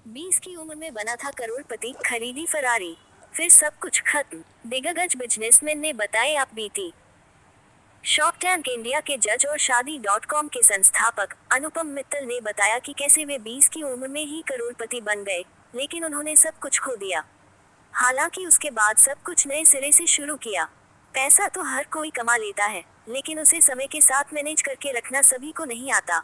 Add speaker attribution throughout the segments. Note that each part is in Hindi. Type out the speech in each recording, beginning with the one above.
Speaker 1: 20 की उम्र में बना था करोड़पति, खरीदी फरारी, फिर सब कुछ खत्म। दिग्गज बिजनेसमैन ने बताए आप बीती। शॉर्क टैंक इंडिया के जज और शादी.com के संस्थापक अनुपम मित्तल ने बताया कि कैसे वे 20 की उम्र में ही करोड़पति बन गए, लेकिन उन्होंने सब कुछ खो दिया। हालांकि उसके बाद सब कुछ नए सिरे से शुरू किया। पैसा तो हर कोई कमा लेता है, लेकिन उसे समय के साथ मैनेज करके रखना सभी को नहीं आता।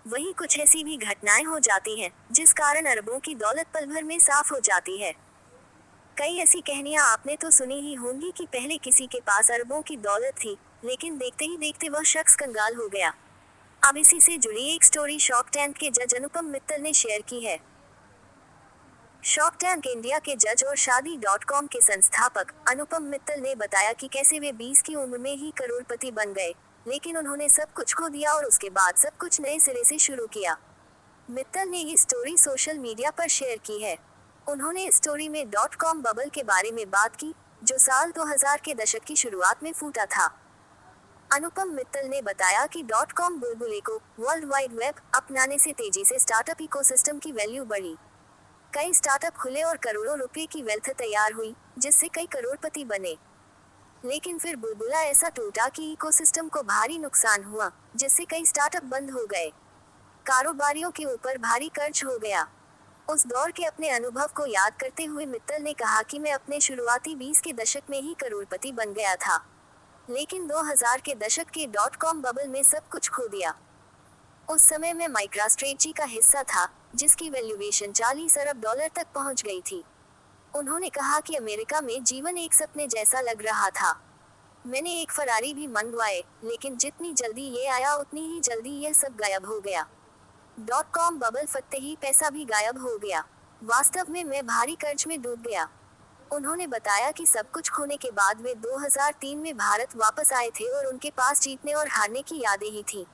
Speaker 1: वहीं कुछ ऐसी भी घटनाएं हो जाती हैं, जिस कारण अरबों की दौलत पल भर में साफ हो जाती है। कई ऐसी कहानियां आपने तो सुनी ही होंगी कि पहले किसी के पास अरबों की दौलत थी, लेकिन देखते ही देखते वह शख्स कंगाल हो गया। अब इसी से जुड़ी एक स्टोरी शॉर्क टैंक के जज अनुपम मित्तल ने शेयर की है। शॉर्क टैंक इंडिया के जज और शादी.com के संस्थापक अनुपम मित्तल ने बताया कि कैसे वे 20 की उम्र में ही करोड़पति बन गए, लेकिन उन्होंने सब कुछ खो दिया और उसके बाद सब कुछ नए सिरे से शुरू किया। मित्तल ने ये स्टोरी सोशल मीडिया पर शेयर की है। उन्होंने इस स्टोरी में .com बबल के बारे में बात की, जो साल 2000 के दशक की शुरुआत में फूटा था। अनुपम मित्तल ने बताया कि .com बुलबुले को वर्ल्ड वाइड वेब अपनाने से तेजी से स्टार्टअप इकोसिस्टम की वैल्यू बढ़ी। कई स्टार्टअप खुले और करोड़ों रुपए की वेल्थ तैयार हुई, जिससे कई करोड़पति बने। लेकिन फिर बुलबुला ऐसा टूटा कि इकोसिस्टम को भारी नुकसान हुआ, जिससे कई स्टार्टअप बंद हो गए। कारोबारियों के ऊपर भारी कर्ज हो गया। उस दौर के अपने अनुभव को याद करते हुए मित्तल ने कहा कि मैं अपने शुरुआती 20 के दशक में ही करोड़पति बन गया था, लेकिन 2000 के दशक के .com बबल में सब कुछ खो दिया। उस समय मैं माइक्रोस्ट्रेटजी का हिस्सा था, जिसकी वैल्यूएशन 40 अरब डॉलर तक पहुंच गई थी। उन्होंने कहा कि अमेरिका में जीवन एक सपने जैसा लग रहा था। मैंने एक फरारी भी मंगवाए, लेकिन जितनी जल्दी ये आया उतनी ही जल्दी यह सब गायब हो गया। .com बबल फटते ही पैसा भी गायब हो गया। वास्तव में मैं भारी कर्ज में डूब गया। उन्होंने बताया कि सब कुछ खोने के बाद वे 2003 में भारत वापस आए थे और उनके पास जीतने और हारने की यादें ही थी।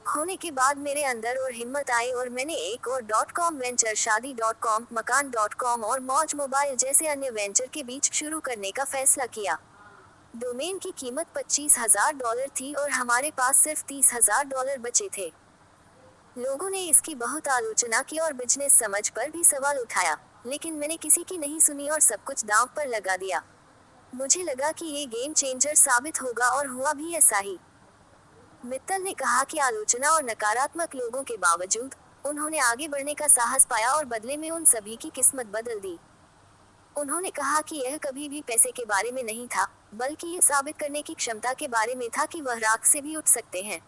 Speaker 1: खोने के बाद मेरे अंदर और हिम्मत आई और मैंने एक और .com वेंचर शादी.com, मकान.com और मौज मोबाइल जैसे अन्य वेंचर के बीच शुरू करने का फैसला किया। डोमेन की कीमत $25,000 थी और हमारे पास सिर्फ $30,000 बचे थे। लोगों ने इसकी बहुत आलोचना की और बिजनेस समझ पर भी सवाल उठाया, लेकिन मैंने किसी की नहीं सुनी और सब कुछ दांव पर लगा दिया। मुझे लगा कि ये गेम चेंजर साबित होगा और हुआ भी ऐसा ही। मित्तल ने कहा कि आलोचना और नकारात्मक लोगों के बावजूद उन्होंने आगे बढ़ने का साहस पाया और बदले में उन सभी की किस्मत बदल दी। उन्होंने कहा कि यह कभी भी पैसे के बारे में नहीं था, बल्कि ये साबित करने की क्षमता के बारे में था कि वह राख से भी उठ सकते हैं।